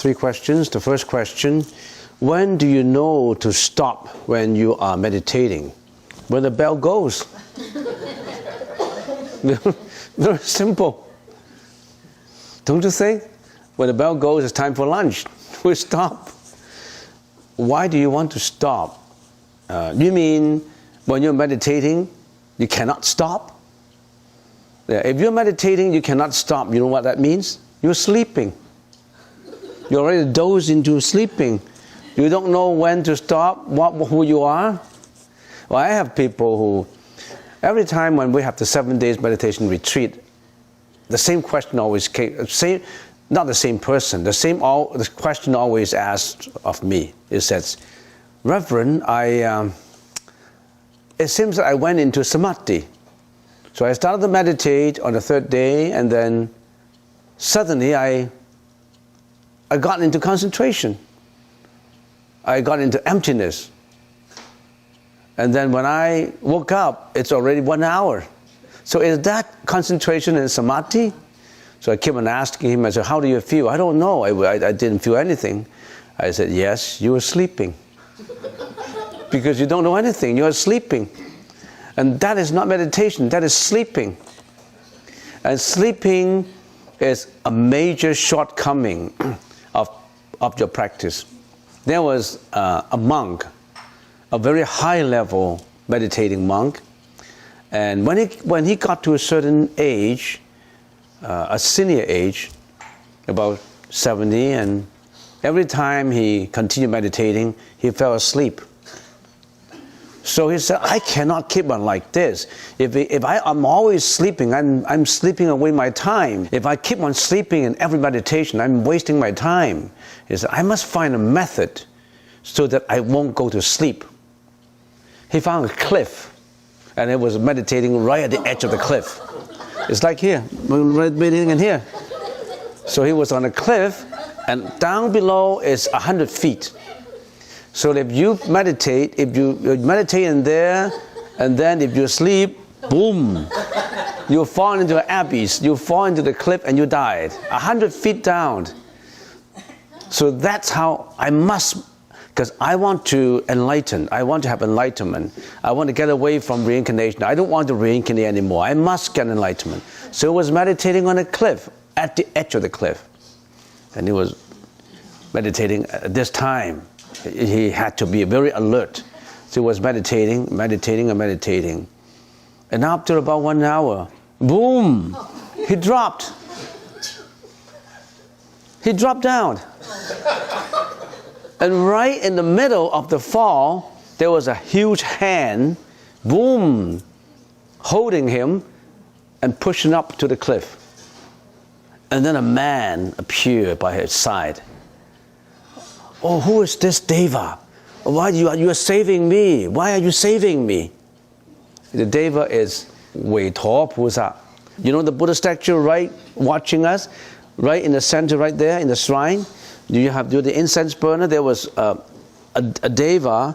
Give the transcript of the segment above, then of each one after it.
Three questions. The first question, when do you know to stop when you are meditating? When the bell goes. Very simple. Don't you think? When the bell goes, it's time for lunch. We stop. Why do you want to stop? You mean when you're meditating, you cannot stop? Yeah, if you're meditating, you cannot stop. You know what that means? You're sleeping. You already dozed into sleeping. You don't know when to stop, who you are. Well, I have people who, every time when we have the 7 days meditation retreat, the same question always came, not the same person, the question always asked of me. It says, Reverend, it seems that I went into samadhi. So I started to meditate on the 3rd day, and then suddenly I got into concentration. I got into emptiness. And then when I woke up, it's already 1 hour. So is that concentration in samadhi? So I kept on asking him, I said, how do you feel? I don't know, I didn't feel anything. I said, yes, you were sleeping. Because you don't know anything, you are sleeping. And that is not meditation, that is sleeping. And sleeping is a major shortcoming of your practice. There was a monk, a very high level meditating monk, and when he got to a certain age, a senior age, about 70, and every time he continued meditating, he fell asleep. So he said, I cannot keep on like this. If I'm always sleeping, I'm sleeping away my time. If I keep on sleeping in every meditation, I'm wasting my time. He said, I must find a method so that I won't go to sleep. He found a cliff, and it was meditating right at the edge of the cliff. It's like here, meditating in here. So he was on a cliff, and down below is 100 feet. So if you meditate in there, and then if you sleep, boom, you fall into an abyss, you fall into the cliff and you died, 100 feet down. So that's how I must, because I want to enlighten, I want to have enlightenment, I want to get away from reincarnation, I don't want to reincarnate anymore, I must get enlightenment. So he was meditating on a cliff, at the edge of the cliff. And he was meditating at this time. He had to be very alert. So he was meditating. And after about 1 hour, boom, he dropped. He dropped down. And right in the middle of the fall, there was a huge hand, boom, holding him and pushing up to the cliff. And then a man appeared by his side. Oh, who is this Deva? Why you are saving me? Why are you saving me? The Deva is Weito Pusa. You know the Buddha statue right watching us? Right in the center, right there in the shrine? Do the incense burner? There was a Deva.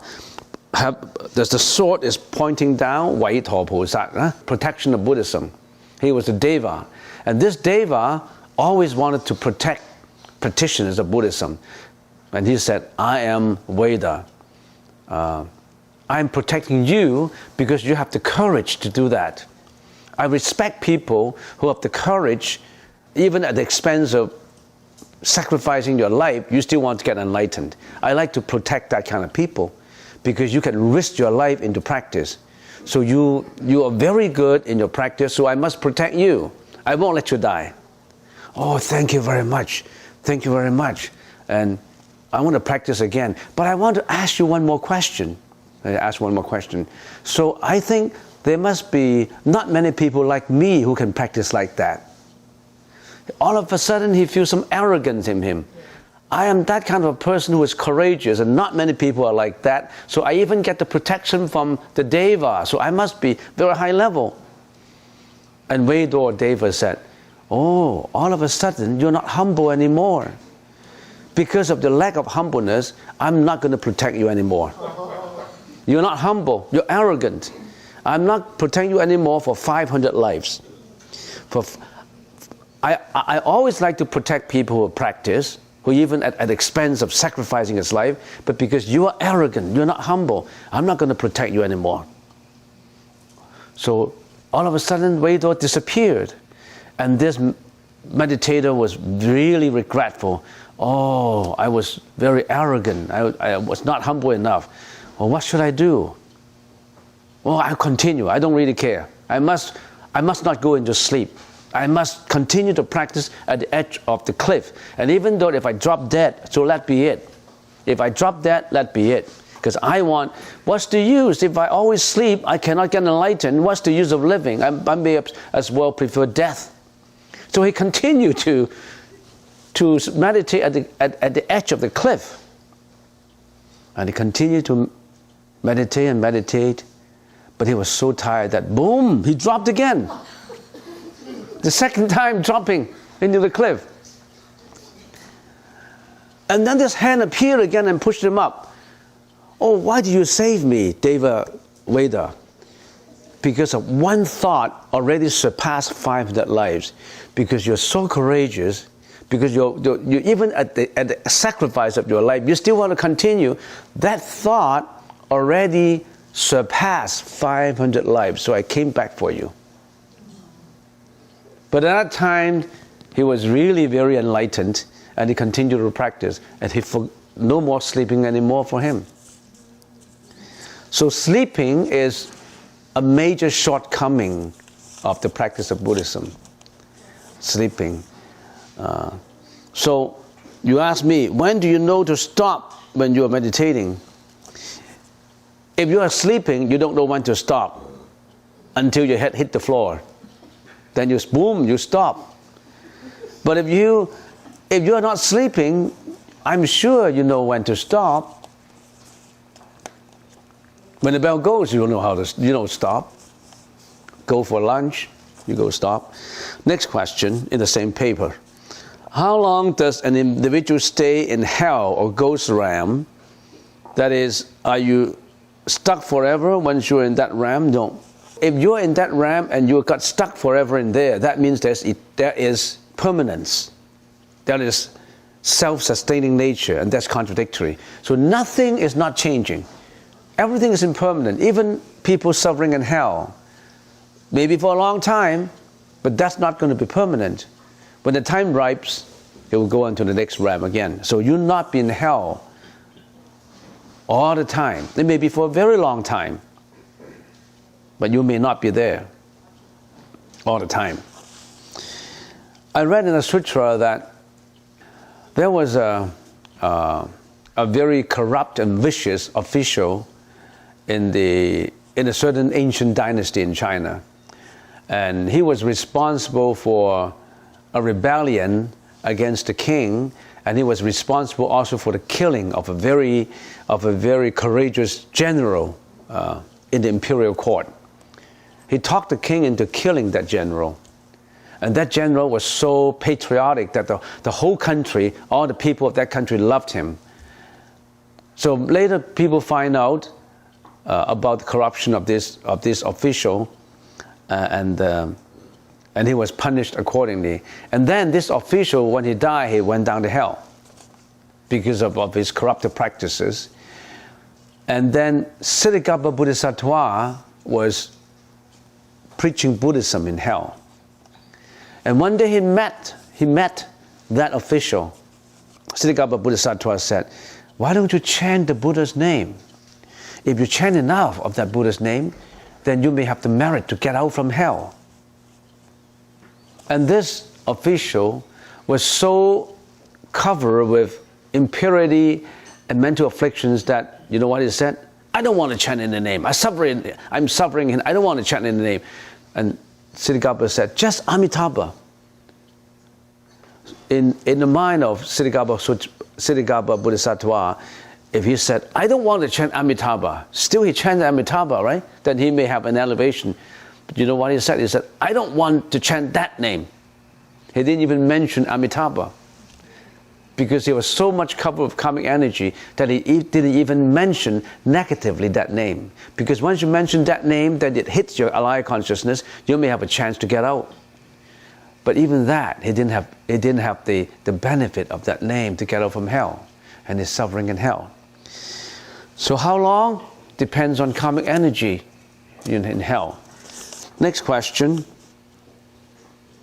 The sword is pointing down, Weito Pusa, protection of Buddhism. He was a Deva. And this Deva always wanted to protect practitioners of Buddhism. And he said, I am Veda. I'm protecting you because you have the courage to do that. I respect people who have the courage, even at the expense of sacrificing your life, you still want to get enlightened. I like to protect that kind of people because you can risk your life into practice. So you are very good in your practice, so I must protect you. I won't let you die. Oh, thank you very much. Thank you very much. And I want to practice again, but I want to ask you one more question. So I think there must be not many people like me who can practice like that. All of a sudden he feels some arrogance in him. I am that kind of a person who is courageous, and not many people are like that. So I even get the protection from the Deva. So I must be very high level. And Vedor Deva said, oh, all of a sudden you're not humble anymore. Because of the lack of humbleness, I'm not going to protect you anymore. You're not humble, you're arrogant. I'm not protecting you anymore for 500 lives. I always like to protect people who practice, who even at the expense of sacrificing his life, but because you are arrogant, you're not humble, I'm not going to protect you anymore. So all of a sudden, Vedor disappeared. And this meditator was really regretful. Oh, I was very arrogant. I was not humble enough. Well, what should I do? Well, I'll continue. I don't really care. I must not go into sleep. I must continue to practice at the edge of the cliff. And even though if I drop dead, so let be it. If I drop dead, let be it. Because I want, what's the use? If I always sleep, I cannot get enlightened. What's the use of living? I may as well prefer death. So he continued to meditate at the edge of the cliff. And he continued to meditate and meditate. But he was so tired that boom, he dropped again. The second time dropping into the cliff. And then this hand appeared again and pushed him up. Oh, why did you save me, Deva Veda? Because of one thought already surpassed 500 lives. Because you're so courageous, because you're even at the sacrifice of your life, you still want to continue. That thought already surpassed 500 lives, so I came back for you. But at that time, he was really very enlightened, and he continued to practice, and no more sleeping anymore for him. So sleeping is a major shortcoming of the practice of Buddhism. Sleeping. So you ask me, when do you know to stop when you are meditating? If you are sleeping, you don't know when to stop until your head hit the floor. Then you boom, you stop. But if you are not sleeping, I'm sure you know when to stop. When the bell goes, you don't know how to stop. Go for lunch, you go stop. Next question in the same paper. How long does an individual stay in hell or ghost realm? That is, are you stuck forever once you're in that realm? No. If you're in that realm and you got stuck forever in there, that means there is permanence. There is self-sustaining nature, and that's contradictory. So nothing is not changing. Everything is impermanent. Even people suffering in hell, maybe for a long time, but that's not going to be permanent. When the time ripes, it will go on to the next realm again. So you'll not be in hell all the time. It may be for a very long time, but you may not be there all the time. I read in a sutra that there was a very corrupt and vicious official in a certain ancient dynasty in China. And he was responsible for a rebellion against the king, and he was responsible also for the killing of a very courageous general in the imperial court. He talked the king into killing that general. And that general was so patriotic that the whole country, all the people of that country loved him. So later people find out about the corruption of this official, and he was punished accordingly. And then this official, when he died, he went down to hell because of his corrupted practices. And then Siddhagarbha Bodhisattva was preaching Buddhism in hell. And one day he met that official. Siddhagarbha Bodhisattva said, why don't you chant the Buddha's name? If you chant enough of that Buddha's name, then you may have the merit to get out from hell. And this official was so covered with impurity and mental afflictions that, you know what he said? I don't want to chant in the name. I'm suffering and I don't want to chant in the name. And Siddhagarbha said, just Amitabha. in the mind of Siddhagarbha Bodhisattva, if he said, I don't want to chant Amitabha, still he chants Amitabha, right? Then he may have an elevation. But you know what he said? He said, I don't want to chant that name. He didn't even mention Amitabha, because he was so much covered with karmic energy that he didn't even mention negatively that name. Because once you mention that name, then it hits your alaya consciousness, you may have a chance to get out. But even that, he didn't have the benefit of that name to get out from hell, and he's suffering in hell. So how long? Depends on karmic energy in hell. Next question.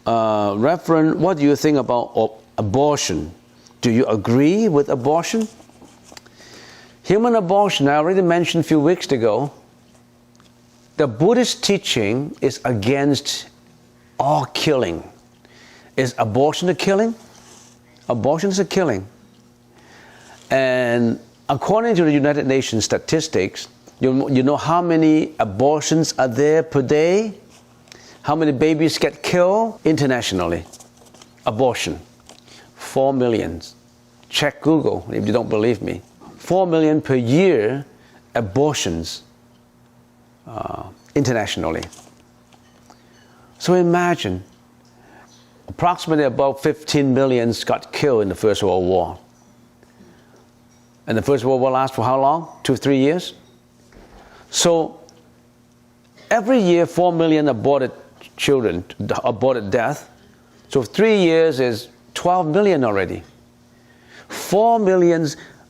Reverend, what do you think about abortion? Do you agree with abortion? Human abortion, I already mentioned a few weeks ago. The Buddhist teaching is against all killing. Is abortion a killing? Abortion is a killing. And according to the United Nations statistics, you know how many abortions are there per day? How many babies get killed internationally? Abortion. 4 million. Check Google if you don't believe me. 4 million per year abortions internationally. So imagine, approximately about 15 million got killed in the First World War. And the First World War lasted for how long? 2-3 years? So every year 4 million aborted children, aborted death. So 3 years is 12 million already. 4 million,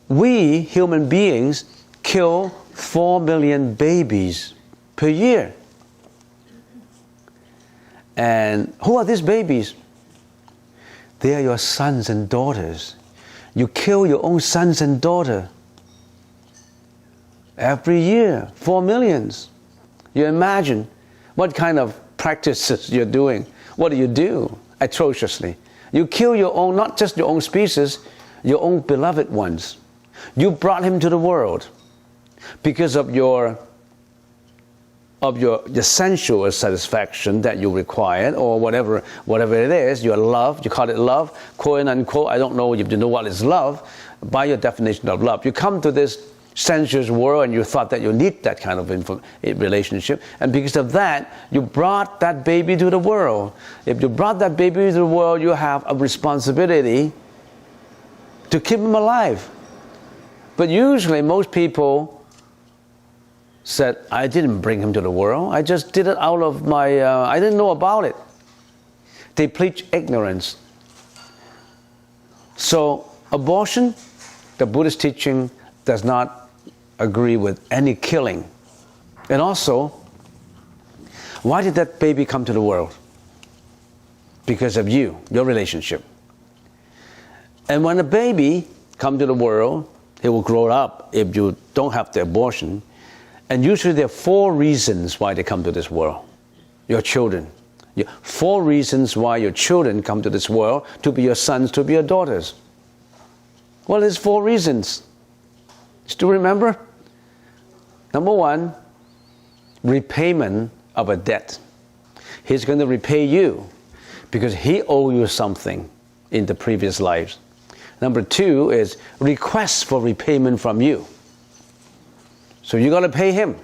we human beings kill 4 million babies per year. And who are these babies? They are your sons and daughters. You kill your own sons and daughters. Every year, 4 millions. You imagine what kind of practices you're doing. What do you do? Atrociously. You kill your own, not just your own species, your own beloved ones. You brought him to the world because of your sensual satisfaction that you required, or whatever it is, your love, you call it love, quote unquote, I don't know if you know what is love, by your definition of love. You come to this sensuous world and you thought that you need that kind of relationship, and because of that, you brought that baby to the world. If you brought that baby to the world, you have a responsibility to keep him alive. But usually most people said, I didn't bring him to the world. I just did it out of my, I didn't know about it. They preach ignorance. So abortion, the Buddhist teaching does not agree with any killing. And also, why did that baby come to the world? Because of you, your relationship. And when a baby comes to the world, he will grow up if you don't have the abortion. And usually there are 4 reasons why they come to this world. Your children. 4 reasons why your children come to this world, to be your sons, to be your daughters. Well, there's 4 reasons. Still remember? Number 1, repayment of a debt. He's going to repay you because he owed you something in the previous lives. Number 2 is request for repayment from you. So you got to pay him.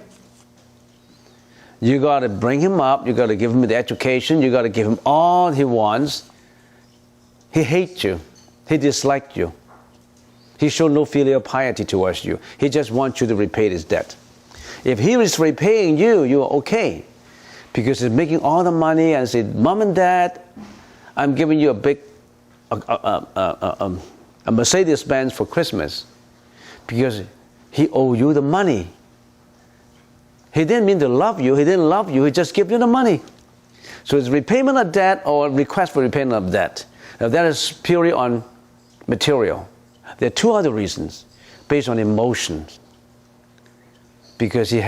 You got to bring him up. You got to give him the education. You got to give him all he wants. He hates you. He disliked you. He showed no filial piety towards you. He just wants you to repay his debt. If he is repaying you, you are okay, because he's making all the money and said, Mom and Dad, I'm giving you a big a Mercedes-Benz for Christmas, because he owed you the money. He didn't mean to love you. He didn't love you. He just gave you the money. So it's repayment of debt or request for repayment of debt. Now that is purely on material. There are 2 other reasons based on emotions. Because he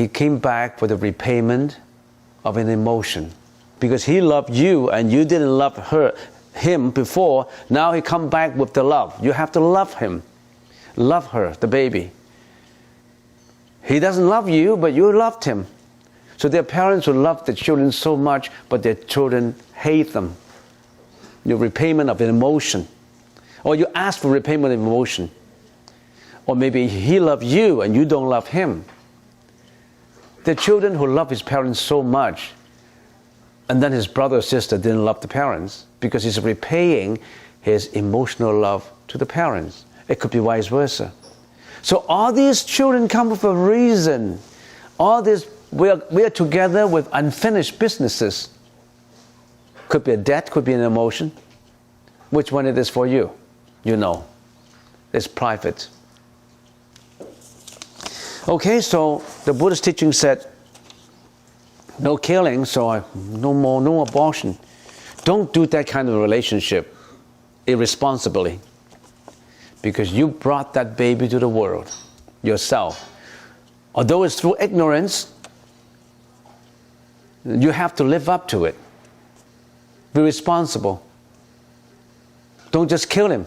came back for the repayment of an emotion. Because he loved you and you didn't love him before, now he come back with the love. You have to love him. Love her, the baby. He doesn't love you, but you loved him. So there are parents who love their children so much, but their children hate them. your repayment of an emotion, or you ask for repayment of emotion, or maybe he loves you and you don't love him. The children who love his parents so much, and then his brother or sister didn't love the parents because he's repaying his emotional love to the parents. It could be vice versa. So all these children come with a reason. All this, we are together with unfinished businesses. Could be a debt, could be an emotion. Which one it is for you? You know. It's private. Okay, so the Buddha's teaching said, no killing, so no abortion. Don't do that kind of relationship irresponsibly, because you brought that baby to the world yourself. Although it's through ignorance, you have to live up to it. Be responsible. Don't just kill him.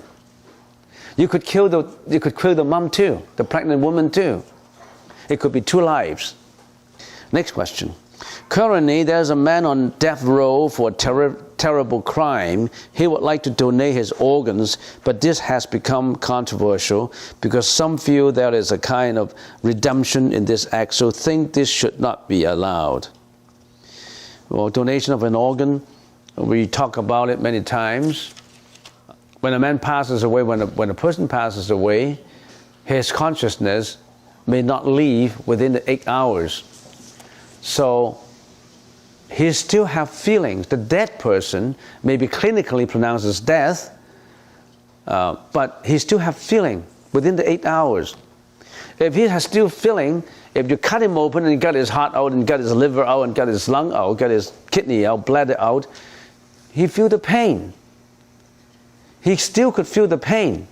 You could kill the mom too, the pregnant woman too. It could be two lives. Next question. Currently, there's a man on death row for a terrible crime. He would like to donate his organs, but this has become controversial because some feel there is a kind of redemption in this act, so think this should not be allowed. Well, donation of an organ, we talk about it many times. When a man passes away, when a person passes away, his consciousness may not leave within the 8 hours. So he still have feelings. The dead person may be clinically pronounced as death, but he still have feeling within the 8 hours. If he has still feeling, if you cut him open and you got his heart out and got his liver out and got his lung out, got his kidney out, bladder out, he feel the pain. He still could feel the pain.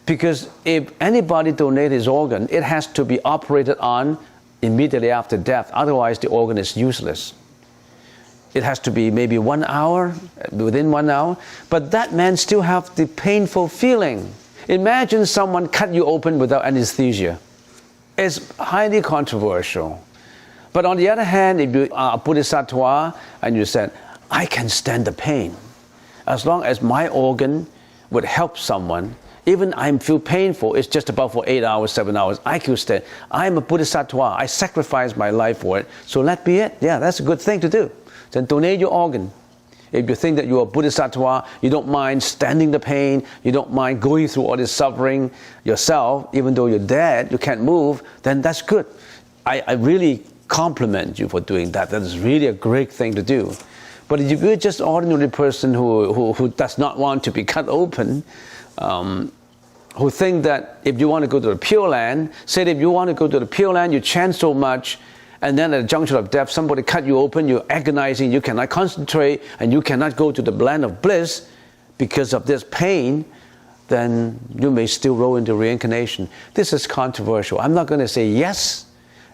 Because if anybody donates his organ, it has to be operated on immediately after death. Otherwise, the organ is useless. It has to be maybe 1 hour, within 1 hour. But that man still have the painful feeling. Imagine someone cut you open without anesthesia. It's highly controversial. But on the other hand, if you are a bodhisattva and you said, I can stand the pain. As long as my organ would help someone, even I feel painful, it's just about for 8 hours, 7 hours, I can stand. I'm a bodhisattva, I sacrifice my life for it, so let be it. Yeah, that's a good thing to do. Then donate your organ. If you think that you're a bodhisattva, you don't mind standing the pain, you don't mind going through all this suffering yourself, even though you're dead, you can't move, then that's good. I really compliment you for doing that. That is really a great thing to do. But if you're just an ordinary person who does not want to be cut open, who think that if you want to go to the Pure Land, say that if you want to go to the Pure Land, you chant so much, and then at the juncture of death, somebody cut you open, you're agonizing, you cannot concentrate, and you cannot go to the land of bliss because of this pain, then you may still roll into reincarnation. This is controversial. I'm not going to say yes,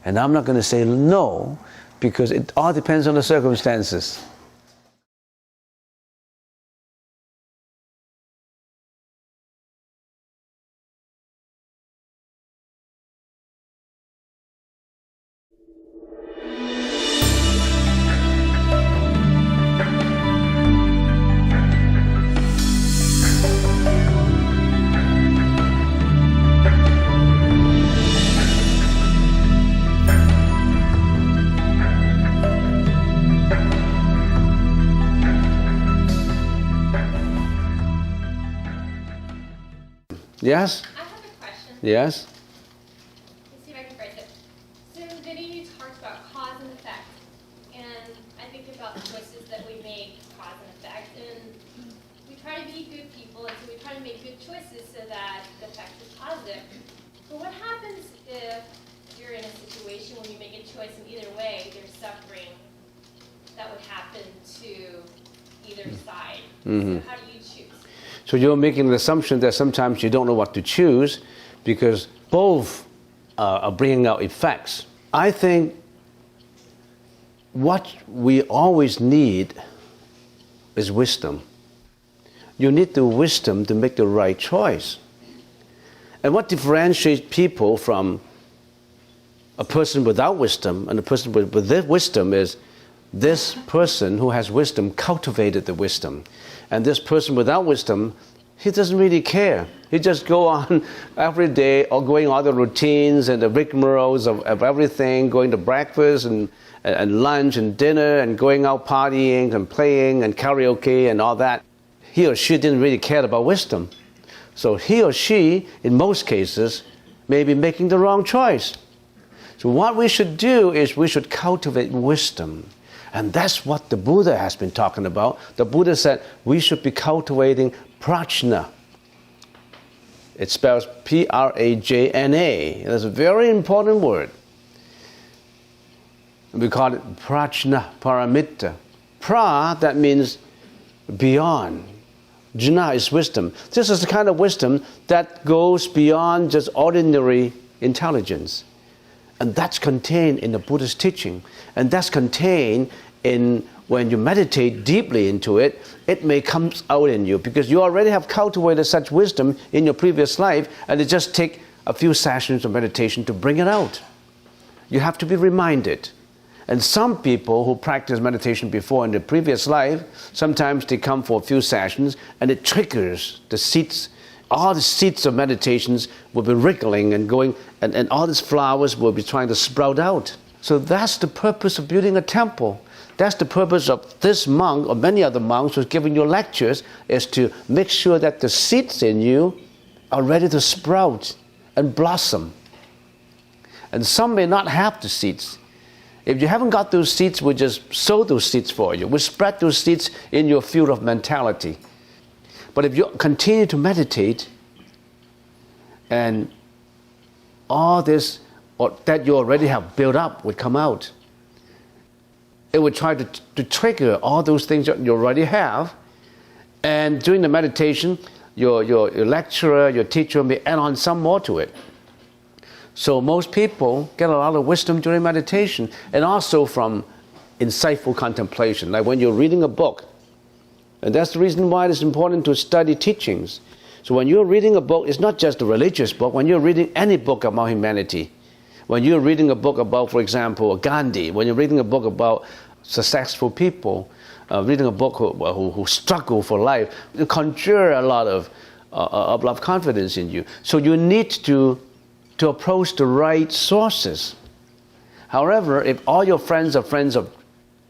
and I'm not going to say no, because it all depends on the circumstances. Yes? I have a question. Yes? Let's see if I can phrase it. So in the video you talked about cause and effect. And I think about the choices that we make, cause and effect. And we try to be good people, and so we try to make good choices so that the effect is positive. But what happens if you're in a situation when you make a choice in either way, there's suffering that would happen to either side? Mm-hmm. So how do you choose? So you're making an assumption that sometimes you don't know what to choose because both are bringing out effects. I think what we always need is wisdom. You need the wisdom to make the right choice. And what differentiates people from a person without wisdom and a person with wisdom is this person who has wisdom cultivated the wisdom. And this person without wisdom, he doesn't really care. He just go on every day, or going all the routines and the rigmaroles of everything, going to breakfast and lunch and dinner and going out partying and playing and karaoke and all that. He or she didn't really care about wisdom. So he or she, in most cases, may be making the wrong choice. So what we should do is we should cultivate wisdom. And that's what the Buddha has been talking about. The Buddha said we should be cultivating prajna. It spells P-R-A-J-N-A. That's a very important word. We call it prajna, paramitta. Pra, that means beyond. Jna is wisdom. This is the kind of wisdom that goes beyond just ordinary intelligence. And that's contained in the Buddha's teaching. And that's contained in, when you meditate deeply into it, it may come out in you because you already have cultivated such wisdom in your previous life, and it just takes a few sessions of meditation to bring it out. You have to be reminded. And some people who practice meditation before in the previous life, sometimes they come for a few sessions and it triggers the seeds. All the seeds of meditations will be wriggling and going, and all these flowers will be trying to sprout out. So that's the purpose of building a temple. That's the purpose of this monk or many other monks who's giving you lectures, is to make sure that the seeds in you are ready to sprout and blossom. And some may not have the seeds. If you haven't got those seeds, we just sow those seeds for you. We spread those seeds in your field of mentality. But if you continue to meditate, and all this that you already have built up would come out, it would try to trigger all those things that you already have. And during the meditation, your lecturer, your teacher may add on some more to it. So most people get a lot of wisdom during meditation, and also from insightful contemplation. Like when you're reading a book, and that's the reason why it's important to study teachings. So when you're reading a book, it's not just a religious book. When you're reading any book about humanity, when you're reading a book about, for example, Gandhi, when you're reading a book about successful people, reading a book who struggle for life, you conjure a lot of confidence in you. So you need to approach the right sources. However, if all your friends are friends of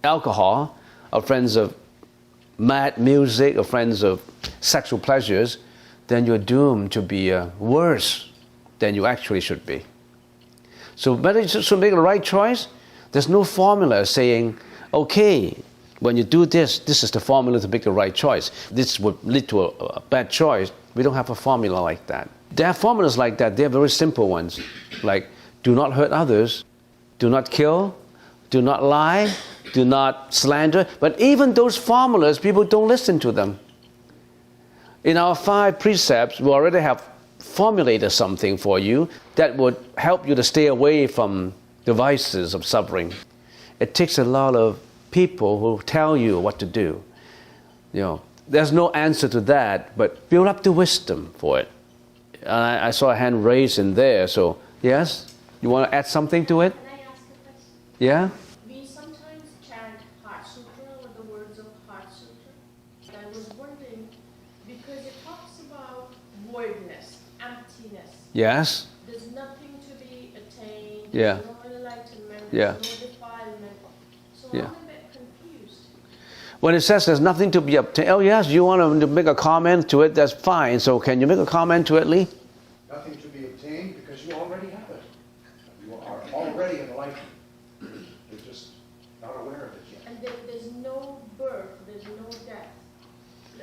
alcohol, or friends of mad music, or friends of sexual pleasures, then you're doomed to be worse than you actually should be. So to make the right choice, there's no formula saying, okay, when you do this, this is the formula to make the right choice. This would lead to a bad choice. We don't have a formula like that. There are formulas like that. They're very simple ones, like do not hurt others, do not kill, do not lie, do not slander. But even those formulas, people don't listen to them. In our 5 precepts, we already have formulated something for you that would help you to stay away from the vices of suffering. It takes a lot of people who tell you what to do. You know, there's no answer to that, but build up the wisdom for it. I saw a hand raised in there, so yes? You want to add something to it? Can I ask a question? Yeah? We sometimes chant Heart Sutra or the words of Heart Sutra. I was wondering, because it talks about voidness, emptiness. Yes? There's nothing to be attained, Yeah. no enlightenment, Yeah. no defilement. So Yeah. I'm a bit confused. When it says there's nothing to be obtained, oh yes, you want to make a comment to it, that's fine. So can you make a comment to it, Lee? Nothing to be obtained because you already have it. You are already enlightened. You're just not aware of it yet. And there's no birth, there's no death.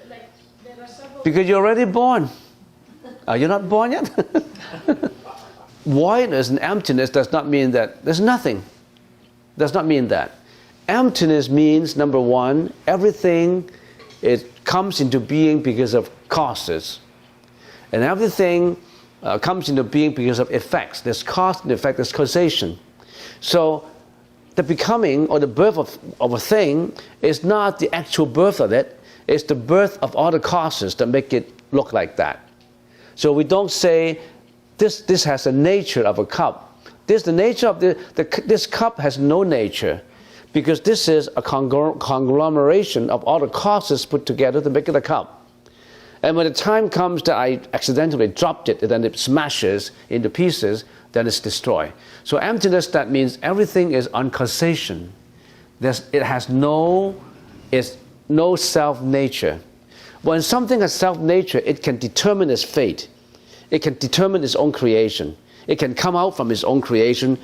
Like, there are several... Because you're already born. Are you not born yet? Voidness and emptiness does not mean that there's nothing. Does not mean that. Emptiness means, number one, everything, it comes into being because of causes. And everything comes into being because of effects. There's cause and effect, there's causation. So the becoming or the birth of a thing is not the actual birth of it, it's the birth of all the causes that make it look like that. So we don't say, this has the nature of a cup. The nature of this cup has no nature. because this is a conglomeration of all the causes put together to make it a cup. And when the time comes that I accidentally dropped it and then it smashes into pieces, then it's destroyed. So emptiness, that means everything is on causation. It has no self-nature. When something has self-nature, it can determine its fate. It can determine its own creation. It can come out from its own creation,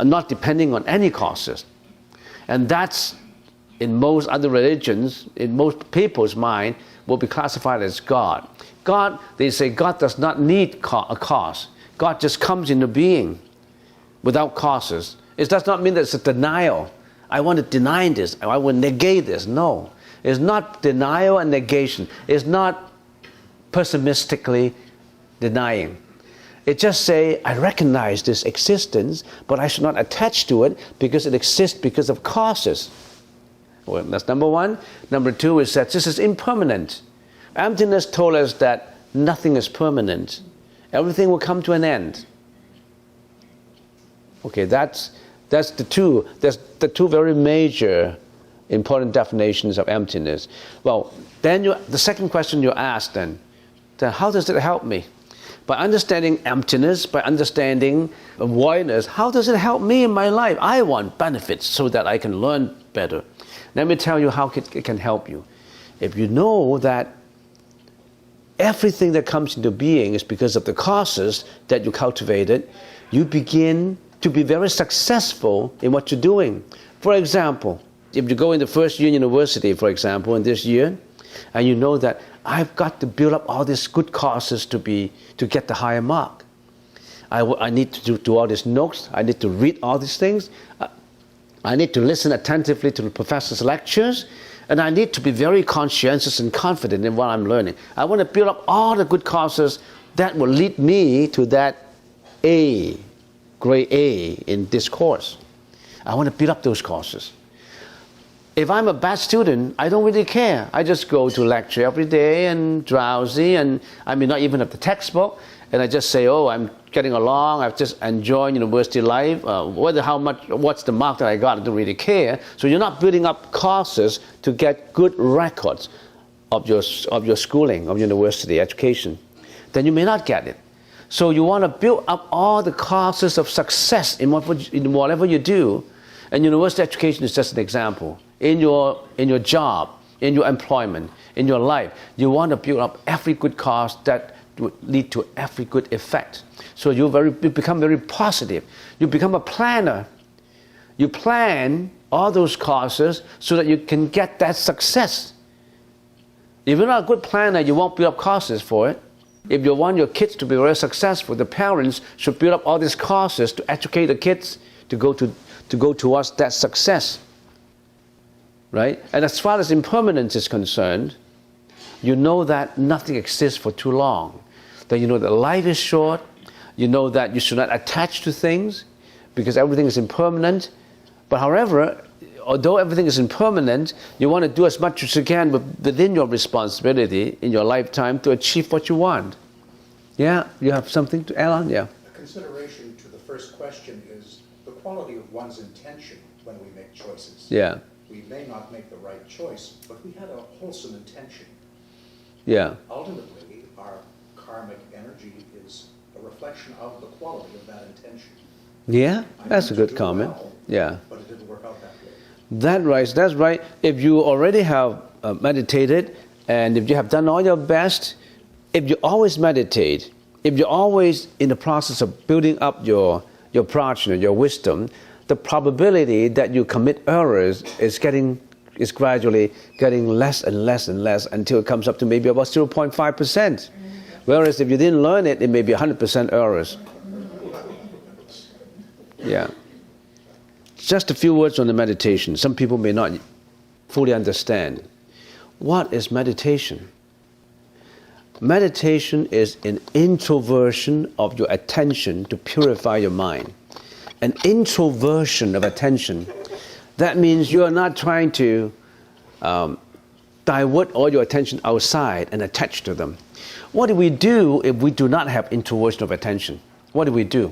not depending on any causes. And that's, in most other religions, in most people's mind, will be classified as God. God, they say God does not need a cause. God just comes into being without causes. It does not mean that it's a denial. I want to deny this. I want to negate this. No. It's not denial and negation. It's not pessimistically denying. It just say, I recognize this existence, but I should not attach to it because it exists because of causes. Well, that's number one. Number two is that this is impermanent. Emptiness told us that nothing is permanent. Everything will come to an end. Okay, that's the two very major important definitions of emptiness. Well, then the second question you asked then how does it help me? By understanding emptiness, by understanding voidness, how does it help me in my life? I want benefits so that I can learn better. Let me tell you how it can help you. If you know that everything that comes into being is because of the causes that you cultivated, you begin to be very successful in what you're doing. For example, if you go into first year university, for example, in this year, and you know that I've got to build up all these good causes to get the higher mark. I need to do all these notes. I need to read all these things. I need to listen attentively to the professor's lectures. And I need to be very conscientious and confident in what I'm learning. I want to build up all the good causes that will lead me to that A, grade A in this course. I want to build up those causes. If I'm a bad student, I don't really care. I just go to lecture every day and drowsy, and I may not even have the textbook, and I just say, oh, I'm getting along, I've just enjoyed university life. What's the mark that I got, I don't really care. So you're not building up causes to get good records of your schooling, of university education. Then you may not get it. So you want to build up all the causes of success in whatever you do, and university education is just an example. In your job, in your employment, in your life, you want to build up every good cause that would lead to every good effect. So you become very positive. You become a planner. You plan all those causes so that you can get that success. If you're not a good planner, you won't build up causes for it. If you want your kids to be very successful, the parents should build up all these causes to educate the kids to go towards that success. Right? And as far as impermanence is concerned, you know that nothing exists for too long. That you know that life is short. You know that you should not attach to things because everything is impermanent. But however, although everything is impermanent, you want to do as much as you can within your responsibility in your lifetime to achieve what you want. Yeah? You have something to add on? Yeah. A consideration to the first question is the quality of one's intention when we make choices. Yeah. We may not make the right choice, but we had a wholesome intention. Yeah. Ultimately, our karmic energy is a reflection of the quality of that intention. Yeah, that's a good comment. Well, yeah. But it didn't work out that way. That's right. If you already have meditated, and if you have done all your best, if you always meditate, if you're always in the process of building up your prajna, your wisdom, the probability that you commit errors is gradually getting less and less and less until it comes up to maybe about 0.5%. Whereas if you didn't learn it, it may be 100% errors. Yeah. Just a few words on the meditation. Some people may not fully understand. What is meditation? Meditation is an introversion of your attention to purify your mind. An introversion of attention. That means you are not trying to divert all your attention outside and attach to them. What do we do if we do not have introversion of attention? What do we do?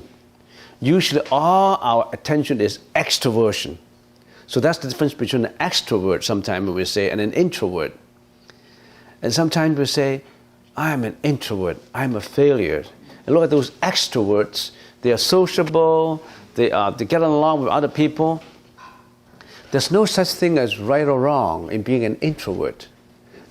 Usually all our attention is extroversion. So that's the difference between an extrovert, sometimes we say, and an introvert. And sometimes we say, I'm an introvert, I'm a failure. And look at those extroverts, they are sociable, they get along with other people. There's no such thing as right or wrong in being an introvert.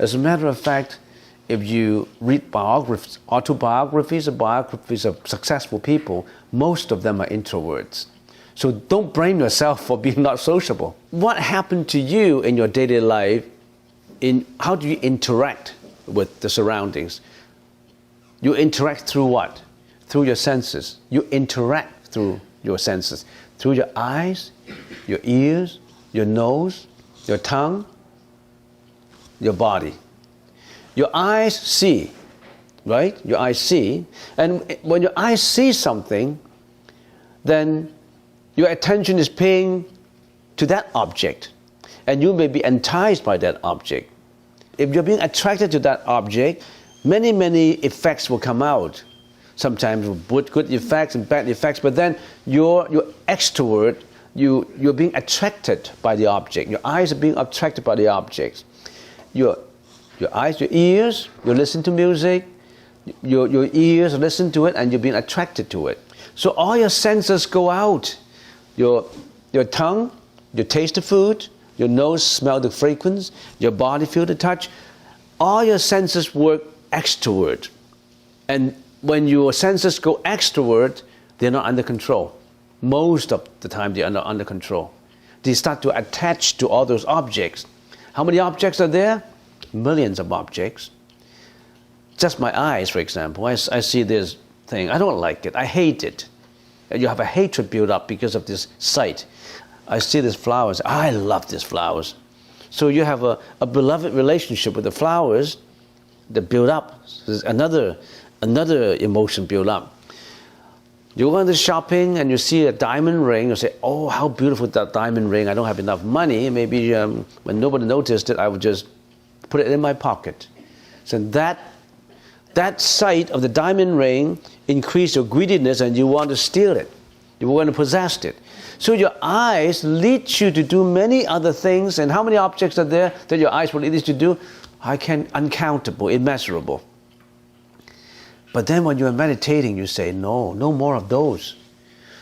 As a matter of fact, if you read autobiographies or biographies of successful people, most of them are introverts. So don't blame yourself for being not sociable. What happened to you in your daily life? How do you interact with the surroundings? You interact through what? Through your senses. You interact through your senses. Through your eyes, your ears, your nose, your tongue, your body. Your eyes see, right? Your eyes see. And when your eyes see something, then your attention is paying to that object. And you may be enticed by that object. If you're being attracted to that object, many, many effects will come out. Sometimes with good effects and bad effects, but then you're extrovert, you're being attracted by the object. Your eyes are being attracted by the objects. Your eyes, your ears, you listen to music, your ears listen to it and you're being attracted to it. So all your senses go out. Your tongue, you taste the food, your nose smell the fragrance, your body feel the touch. All your senses work extrovert. And when your senses go extrovert, they're not under control. Most of the time they're under control. They start to attach to all those objects. How many objects are there? Millions of objects. Just my eyes, for example. I see this thing. I don't like it. I hate it. And you have a hatred built up because of this sight. I see these flowers. I love these flowers. So you have a beloved relationship with the flowers that build up. There's another emotion built up. You go into shopping and you see a diamond ring. You say, oh, how beautiful that diamond ring. I don't have enough money. Maybe when nobody noticed it, I would just put it in my pocket. So that sight of the diamond ring increase your greediness and you want to steal it. You want to possess it. So your eyes lead you to do many other things. And how many objects are there that your eyes will lead you to do? Uncountable, immeasurable. But then when you're meditating, you say, no more of those.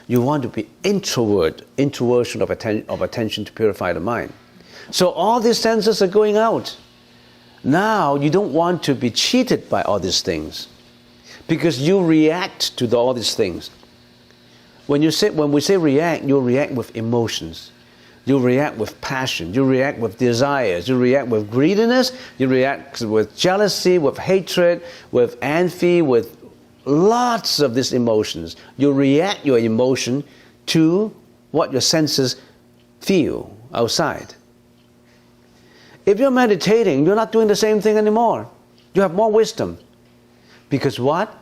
You want to be introversion of attention to purify the mind. So all these senses are going out. Now you don't want to be cheated by all these things because you react to all these things. When we say react, you react with emotions. You react with passion. You react with desires. You react with greediness. You react with jealousy, with hatred, with envy, with lots of these emotions. You react your emotion to what your senses feel outside. If you're meditating, you're not doing the same thing anymore. You have more wisdom. Because what?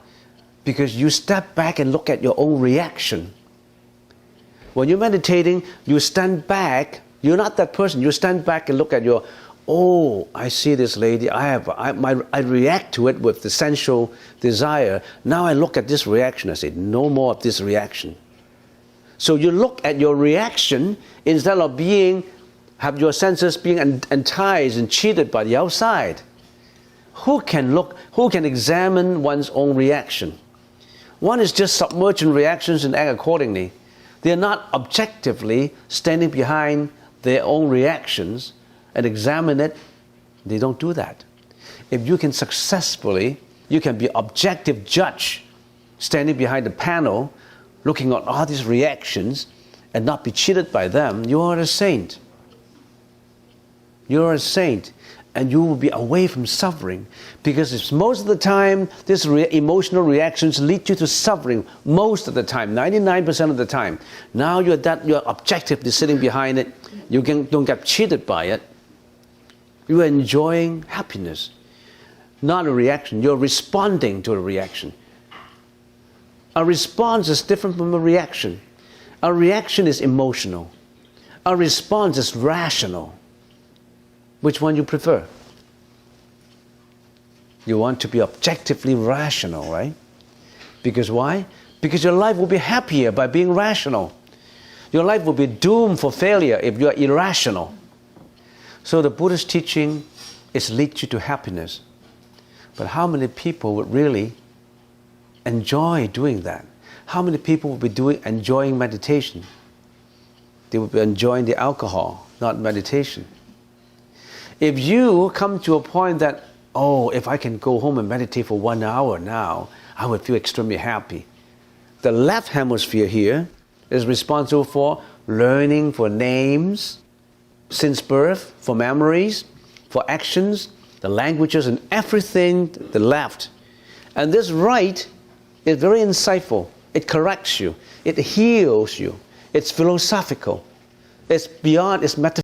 Because you step back and look at your own reaction. When you're meditating, you stand back. You're not that person. You stand back and look at I see this lady. I react to it with the sensual desire. Now I look at this reaction. I say, no more of this reaction. So you look at your reaction instead of have your senses being enticed and cheated by the outside. Who can examine one's own reaction? One is just submerged in reactions and act accordingly. They are not objectively standing behind their own reactions and examine it. They don't do that. If you can you can be objective judge, standing behind the panel, looking at all these reactions and not be cheated by them, you are a saint. You're a saint, and you will be away from suffering, because it's most of the time these emotional reactions lead you to suffering. Most of the time, 99% of the time. Now you're objectively sitting behind it. You don't get cheated by it. You are enjoying happiness, not a reaction. You're responding to a reaction. A response is different from a reaction. A reaction is emotional. A response is rational. Which one you prefer? You want to be objectively rational, right? Because why? Because your life will be happier by being rational. Your life will be doomed for failure if you are irrational. So the Buddha's teaching is lead you to happiness. But how many people would really enjoy doing that? How many people would be enjoying meditation? They would be enjoying the alcohol, not meditation. If you come to a point that, oh, if I can go home and meditate for 1 hour now, I would feel extremely happy. The left hemisphere here is responsible for learning, for names, since birth, for memories, for actions, the languages and everything, the left. And this right is very insightful. It corrects you. It heals you. It's philosophical. It's beyond, it's metaphysical.